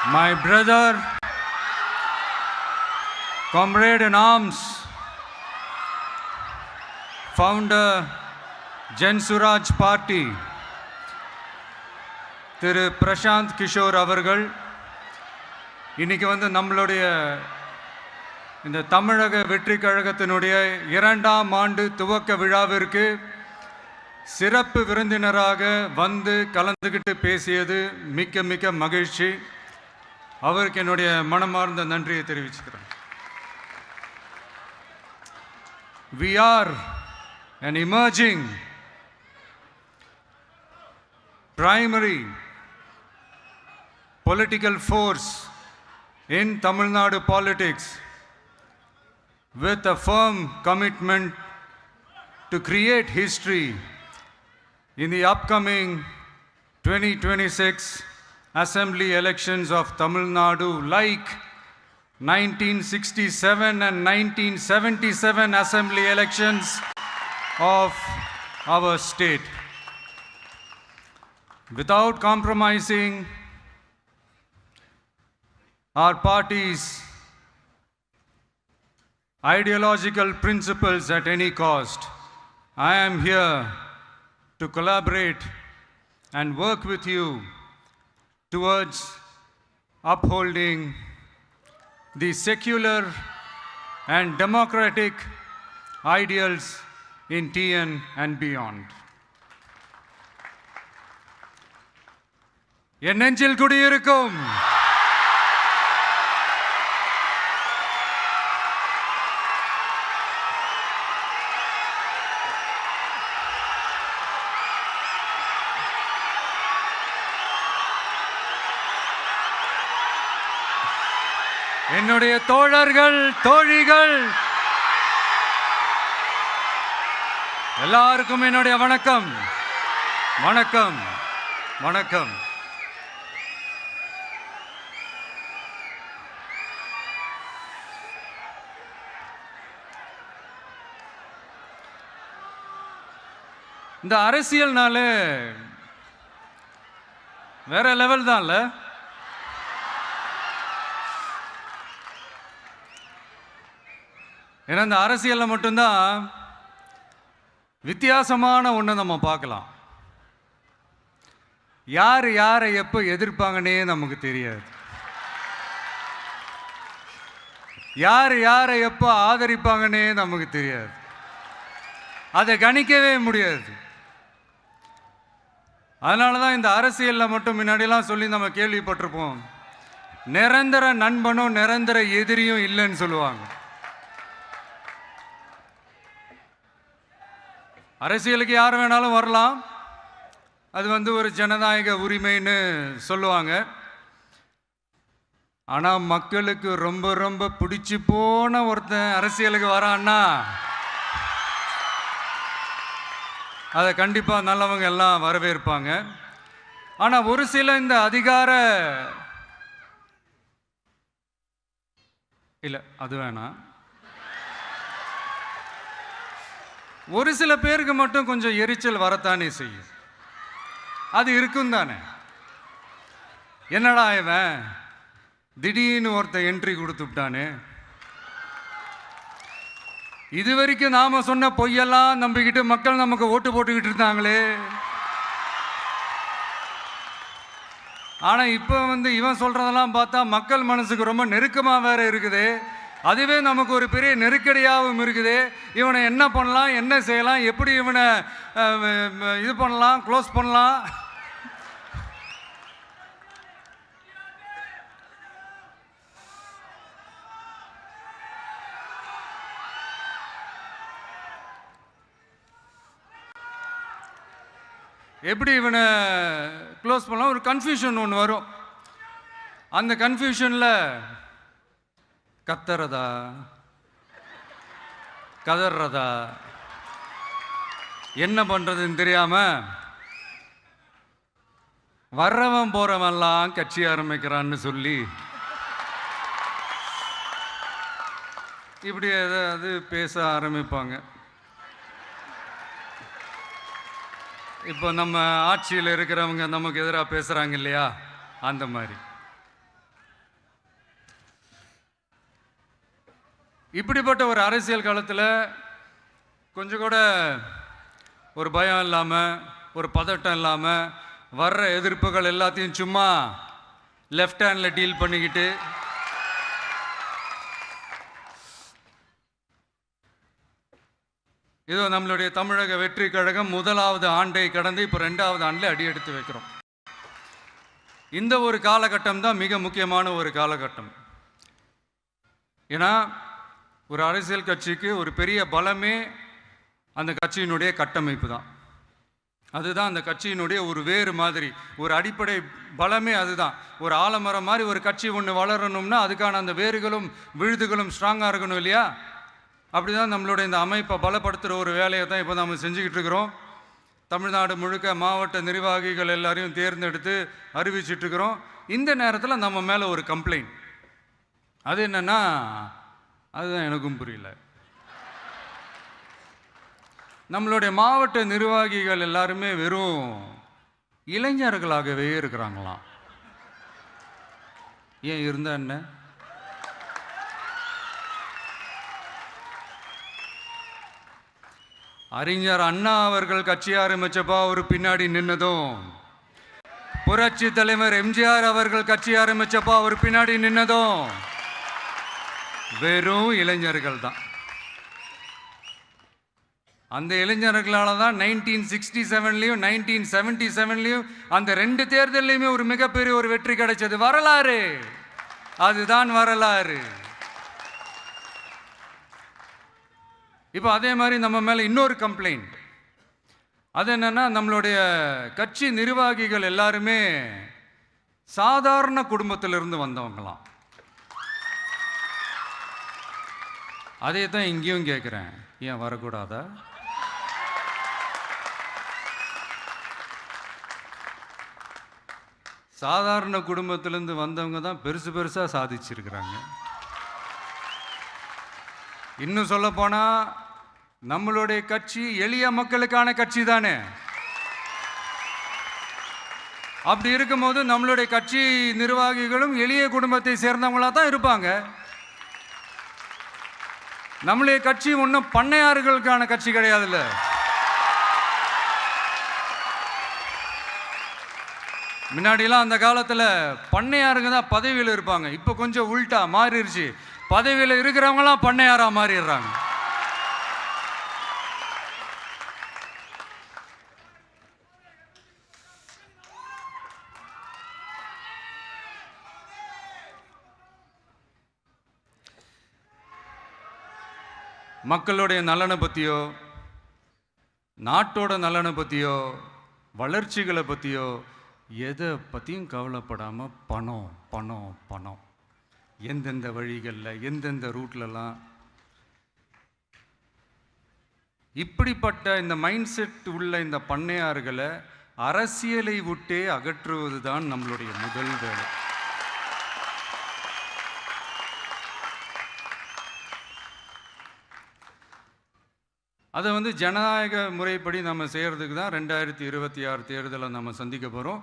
my brother, comrade in arms, founder, Jan Suraj Party, திரு பிரசாந்த் கிஷோர் அவர்கள் இன்னைக்கு வந்து நம்மளுடைய இந்த தமிழக வெற்றி கழகத்தினுடைய 2ஆம் ஆண்டு துவக்க விழாவிற்கு சிறப்பு விருந்தினராக வந்து கலந்துக்கிட்டு பேசியது மிக்க மிக்க மகிழ்ச்சி. அவருக்கு என்னுடைய மனமார்ந்த நன்றியை தெரிவிச்சுக்கிறேன். We are an emerging primary political force in Tamil Nadu politics with a firm commitment to create history in the upcoming 2026 assembly elections of Tamil Nadu, like 1967 and 1977 assembly elections of our state. Without compromising our party's ideological principles at any cost, I am here to collaborate and work with you towards upholding the secular and democratic ideals in TN and beyond. என் நெஞ்சில் குடியிருக்கும் என்னுடைய தோழர்கள், தோழிகள் எல்லாருக்கும் என்னுடைய வணக்கம். வணக்கம் வணக்கம். இந்த அரசியல்னாலே வேற லெவல் தான்ல. ஏன்னா இந்த அரசியலில் மட்டும்தான் வித்தியாசமான ஒன்று நம்ம பார்க்கலாம். யார் யாரை எப்போ எதிர்ப்பாங்கன்னே நமக்கு தெரியாது. யார் யாரை எப்போ ஆதரிப்பாங்கன்னே நமக்கு தெரியாது. அதை கணிக்கவே முடியாது. அதனால தான் இந்த அரசியலில் மட்டும் முன்னாடியெல்லாம் சொல்லி நம்ம கேள்விப்பட்டிருப்போம், நிரந்தர நண்பனும் நிரந்தர எதிரியும் இல்லைன்னு சொல்லுவாங்க. அரசியலுக்கு யார் வேணாலும் வரலாம், அது வந்து ஒரு ஜனநாயக உரிமைன்னு சொல்லுவாங்க. ஆனால் மக்களுக்கு ரொம்ப ரொம்ப பிடிச்சி போன ஒருத்தன் அரசியலுக்கு வரான்னா அதை கண்டிப்பாக நல்லவங்க எல்லாம் வரவேற்பாங்க. ஆனால் ஒரு சில இந்த அதிகார இல்லை அது வேணாம், ஒரு சில பேருக்கு மட்டும் கொஞ்சம் எரிச்சல் வரத்தானே செய்யும். அது இருக்கும் தானே. என்னடா இவன் திடீர்னு ஒருத்தன் என்ட்ரி கொடுத்துட்டானே, இது வரைக்கும் நாம சொன்ன பொய்யெல்லாம் நம்பிக்கிட்டு மக்கள் நமக்கு ஓட்டு போட்டுக்கிட்டு இருந்தாங்களே, ஆனால் இப்போ வந்து இவன் சொல்றதெல்லாம் பார்த்தா மக்கள் மனசுக்கு ரொம்ப நெருக்கமாக வேற இருக்குது. அதுவே நமக்கு ஒரு பெரிய நெருக்கடியாகவும் இருக்குது. இவனை என்ன பண்ணலாம், என்ன செய்யலாம், எப்படி இவனை இது பண்ணலாம், க்ளோஸ் பண்ணலாம். எப்படி இவனை க்ளோஸ் பண்ணலாம், ஒரு கன்ஃபியூஷன் ஒன்று வரும். அந்த கன்ஃபியூஷனில் கத்துறதா கதறதா என்ன பண்ணுறதுன்னு தெரியாமல் வர்றவன் போகிறவன்லாம் கட்சி ஆரம்பிக்கிறான்னு சொல்லி இப்படி ஏதாவது பேச ஆரம்பிப்பாங்க. இப்போ நம்ம ஆட்சியில் இருக்கிறவங்க நமக்கு எதிராக பேசுகிறாங்க இல்லையா, அந்த மாதிரி. இப்படிப்பட்ட ஒரு அரசியல் காலத்தில் கொஞ்சம் கூட ஒரு பயம் இல்லாமல், ஒரு பதட்டம் இல்லாமல், வர்ற எதிர்ப்புகள் எல்லாத்தையும் சும்மா லெஃப்ட் ஹேண்டில் டீல் பண்ணிக்கிட்டு இதோ நம்மளுடைய தமிழக வெற்றி கழகம் முதலாவது ஆண்டை கடந்து இப்போ 2வது ஆண்டில் அடி எடுத்து வைக்கிறோம். இந்த ஒரு காலகட்டம் தான் மிக முக்கியமான ஒரு காலகட்டம். ஏன்னா ஒரு அரசியல் கட்சிக்கு ஒரு பெரிய பலமே அந்த கட்சியினுடைய கட்டமைப்பு தான். அதுதான் அந்த கட்சியினுடைய ஒரு வேறு மாதிரி, ஒரு அடிப்படை பலமே அதுதான். ஒரு ஆலமரம் மாதிரி ஒரு கட்சி ஒன்று வளரணும்னா அதுக்கான அந்த வேர்களும் விழுதுகளும் ஸ்ட்ராங்காக இருக்கணும் இல்லையா? அப்படி தான் நம்மளுடைய இந்த அமைப்பை பலப்படுத்துகிற ஒரு வேலையை தான் இப்போ நம்ம செஞ்சுக்கிட்டு இருக்கிறோம். தமிழ்நாடு முழுக்க மாவட்ட நிர்வாகிகள் எல்லாரையும் தேர்ந்தெடுத்து அறிவிச்சிட்ருக்கிறோம். இந்த நேரத்தில் நம்ம மேலே ஒரு கம்ப்ளைண்ட், அது என்னென்னா, அதுதான் எனக்கும் புரியல. நம்மளுடைய மாவட்ட நிர்வாகிகள் எல்லாருமே வெறும் இளைஞர்களாகவே இருக்கிறாங்களாம். ஏன் இருந்தா என்ன? அறிஞர் அண்ணா அவர்கள் கட்சி ஆரம்பிச்சப்பா அவர் பின்னாடி நின்னதும், புரட்சி தலைவர் எம்ஜிஆர் அவர்கள் கட்சி ஆரம்பிச்சப்பா அவர் பின்னாடி நின்னதும் வெறும் இளைஞர்கள் தான். அந்த இளைஞர்களால தான் 1967லையும் 1977லையும் அந்த 2 தேர்தலையுமே ஒரு மிகப்பெரிய ஒரு வெற்றி கிடைச்சது. வரலாறு, அதுதான் வரலாறு. இப்போ அதே மாதிரி நம்ம மேலே இன்னொரு கம்ப்ளைண்ட், அது என்னன்னா, நம்மளுடைய கட்சி நிர்வாகிகள் எல்லாருமே சாதாரண குடும்பத்திலிருந்து வந்தவங்களாம். அதே தான் இங்கேயும் கேட்குறேன், ஏன் வரக்கூடாதா? சாதாரண குடும்பத்திலேருந்து வந்தவங்க தான் பெருசு பெருசாக சாதிச்சிருக்கிறாங்க. இன்னும் சொல்ல போனா நம்மளுடைய கட்சி எளிய மக்களுக்கான கட்சி தானே. அப்படி இருக்கும்போது நம்மளுடைய கட்சி நிர்வாகிகளும் எளிய குடும்பத்தை சேர்ந்தவங்களா தான் இருப்பாங்க. நம்மளுடைய கட்சி ஒன்றும் பண்ணையாறுகளுக்கான கட்சி கிடையாதுல்ல. முன்னாடிலாம் அந்த காலத்தில் பண்ணையாருங்க தான் பதவியில் இருப்பாங்க. இப்போ கொஞ்சம் உள்டா மாறிடுச்சு, பதவியில் இருக்கிறவங்களாம் பண்ணையாரா மாறிடுறாங்க. மக்களுடைய நலனை பற்றியோ, நாட்டோட நலனை பற்றியோ, வளர்ச்சிகளை பற்றியோ எதை பற்றியும் கவலைப்படாமல் பணம் பணம் பணம், எந்தெந்த வழிகளில் எந்தெந்த ரூட்லலாம், இப்படிப்பட்ட இந்த மைண்ட் செட் உள்ள இந்த பண்ணையார்களை அரசியலை விட்டே அகற்றுவது தான் நம்மளுடைய முதல் வேலை. அதை ஜனநாயக முறைப்படி நம்ம செய்கிறதுக்கு தான் 2026 தேர்தலை நம்ம சந்திக்க போகிறோம்.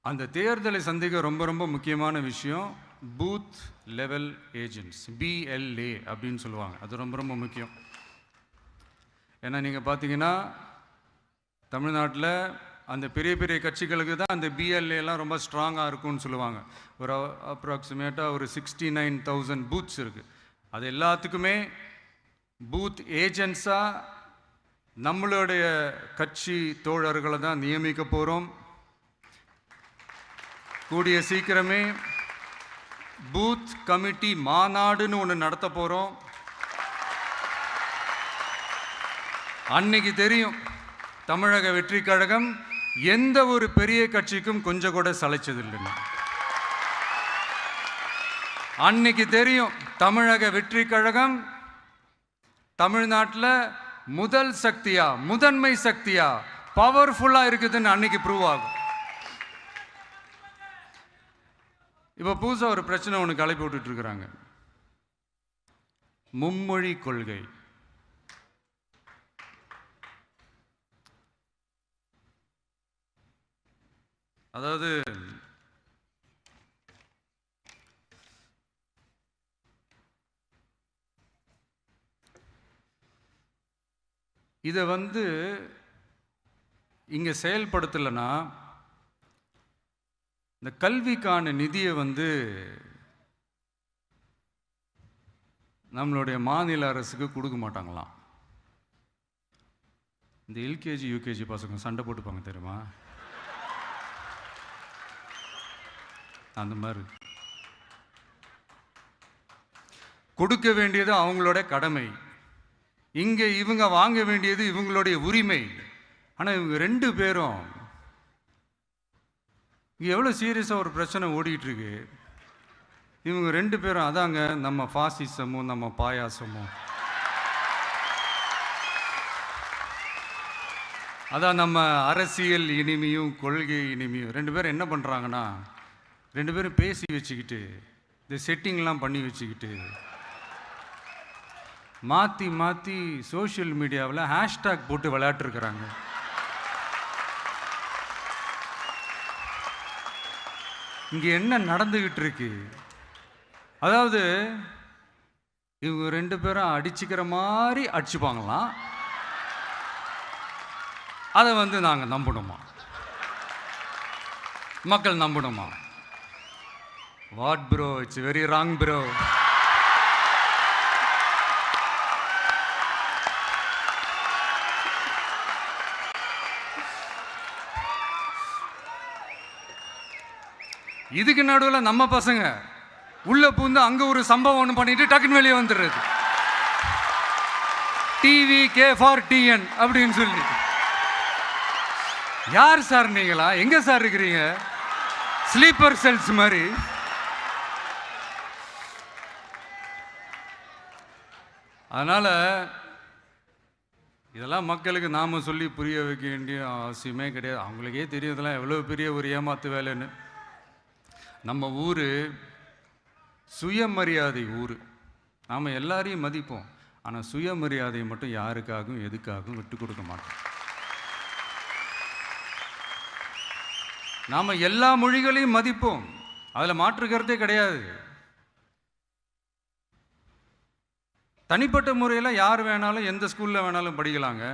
அந்த தேர்தலை சந்திக்க ரொம்ப ரொம்ப முக்கியமான விஷயம் பூத் லெவல் ஏஜென்ட்ஸ், BLA அப்படின்னு சொல்லுவாங்க. அது ரொம்ப ரொம்ப முக்கியம். ஏன்னா நீங்கள் பார்த்தீங்கன்னா தமிழ்நாட்டில் அந்த பெரிய பெரிய கட்சிகளுக்கு தான் அந்த BLAலாம் ரொம்ப ஸ்ட்ராங்காக இருக்கும்னு சொல்லுவாங்க. ஒரு அப்ராக்சிமேட்டாக ஒரு 69,000 பூத்ஸ் இருக்குது. அது எல்லாத்துக்குமே பூத் ஏஜென்ட்ஸாக நம்மளுடைய கட்சி தோழர்களை தான் நியமிக்க போகிறோம். கூடிய சீக்கிரமே பூத் கமிட்டி மாநாடுன்னு ஒன்று நடத்த போகிறோம். அன்னைக்கு தெரியும் தமிழக வெற்றி கழகம் எந்த ஒரு பெரிய கட்சிக்கும் கொஞ்சம் கூட சளைச்சதில்லைன்னு. அன்னைக்கு தெரியும் தமிழக வெற்றி கழகம் தமிழ்நாட்டில் முதல் சக்தியா, முதன்மை சக்தியா, பவர்ஃபுல்லாக இருக்குதுன்னு அன்னைக்கு ப்ரூவ் ஆகும். இப்போ புதுசாக ஒரு பிரச்சனை ஒன்று கிளப்பி விட்டுட்டு இருக்கிறாங்க, மும்மொழி கொள்கை. அதாவது இதை இங்கே செயல்படுத்தலைன்னா இந்த கல்விக்கான நிதியை நம்மளுடைய மாநில அரசுக்கு கொடுக்க மாட்டாங்களாம். இந்த எல்கேஜி யூகேஜி பசங்க சண்டை போட்டுப்பாங்க தெரியுமா, அந்த மாதிரி கொடுக்க வேண்டியது அவங்களோட கடமை, இங்கே இவங்க வாங்க வேண்டியது இவங்களுடைய உரிமை. ஆனால் இவங்க 2 பேரும் இங்கே எவ்வளோ சீரியஸாக ஒரு பிரச்சனை ஓடிட்டு இருக்கு. இவங்க 2 பேரும் அதாங்க நம்ம பாசிசமும் நம்ம பாயாசமும், அதான் நம்ம அரசியல் இனிமையும் கொள்கை இனிமையும். 2 பேரும் என்ன பண்ணுறாங்கன்னா 2 பேரும் பேசி வச்சுக்கிட்டு இந்த செட்டிங்லாம் பண்ணி வச்சுக்கிட்டு மாற்றி மாற்றி சோஷியல் மீடியாவில் ஹேஷ்டேக் போட்டு விளையாட்டுருக்குறாங்க. இங்கே என்ன நடந்துக்கிட்டு இருக்கு, அதாவது இவங்க 2 பேரும் அடிச்சுக்கிற மாதிரி அடிச்சுப்பாங்களாம். அதை நாங்கள் நம்பணுமா, மக்கள் நம்பணுமா? What bro, it's very wrong bro. இதுக்கு நடுவில் நம்ம பசங்க உள்ள பூந்து அங்கே ஒரு சம்பவம் ஒன்று பண்ணிட்டு டக்குன்னு வெளியே வந்துடுறது. டிவி கே ஃபார் டிஎன் அப்படின்னு சொல்லி. யார் சார் நீங்களா, எங்கே சார் இருக்கிறீங்க? ஸ்லீப்பர் செல்ஸ் மாதிரி. அதனால் இதெல்லாம் மக்களுக்கு நாம் சொல்லி புரிய வைக்க வேண்டிய அவசியமே கிடையாது. அவங்களுக்கே தெரியும் எவ்வளோ பெரிய ஒரு ஏமாத்து வேலைன்னு. நம்ம ஊர் சுயமரியாதை ஊர், நாம் எல்லாரையும் மதிப்போம். ஆனால் சுயமரியாதையை மட்டும் யாருக்காகவும் எதுக்காகவும் விட்டு கொடுக்க மாட்டோம். நாம் எல்லா மொழிகளையும் மதிப்போம், அதில் மாற்றுக்கிறதே கிடையாது. தனிப்பட்ட முறையில் யார் வேணாலும் எந்த ஸ்கூலில் வேணாலும் படிக்கலாங்க.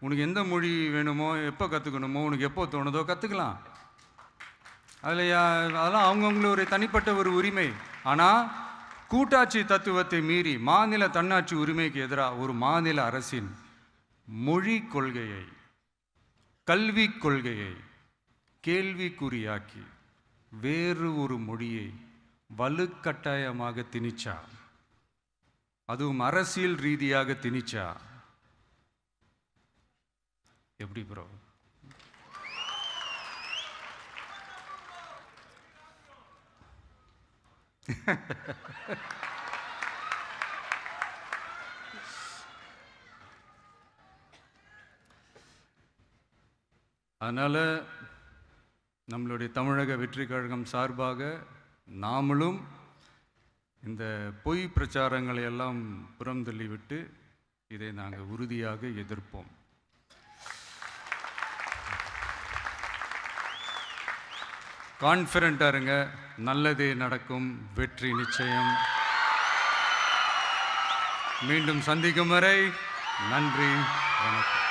உனக்கு எந்த மொழி வேணுமோ, எப்போ கற்றுக்கணுமோ, உனக்கு எப்போ தோணுதோ கற்றுக்கலாம். அதெல்லாம் அவங்கவுங்கள தனிப்பட்ட ஒரு உரிமை. ஆனால் கூட்டாட்சி தத்துவத்தை மீறி மாநில தன்னாட்சி உரிமைக்கு எதிராக ஒரு மாநில அரசின் மொழி கொள்கையை, கல்வி கொள்கையை கேள்விக்குறியாக்கி வேறு ஒரு மொழியை வலுக்கட்டாயமாக திணிச்சா, அதுவும் அரசியல் ரீதியாக திணிச்சா எப்படி ப்ரோ? அதனால் நம்மளுடைய தமிழக வெற்றி கழகம் சார்பாக நாமளும் இந்த பொய் பிரச்சாரங்களை எல்லாம் புறம் தள்ளிவிட்டு இதை நாங்கள் உறுதியாக எதிர்ப்போம். கான்ஃபிடென்ட்டாக இருங்க, நல்லதே நடக்கும், வெற்றி நிச்சயம். மீண்டும் சந்திக்கும் வரை நன்றி, வணக்கம்.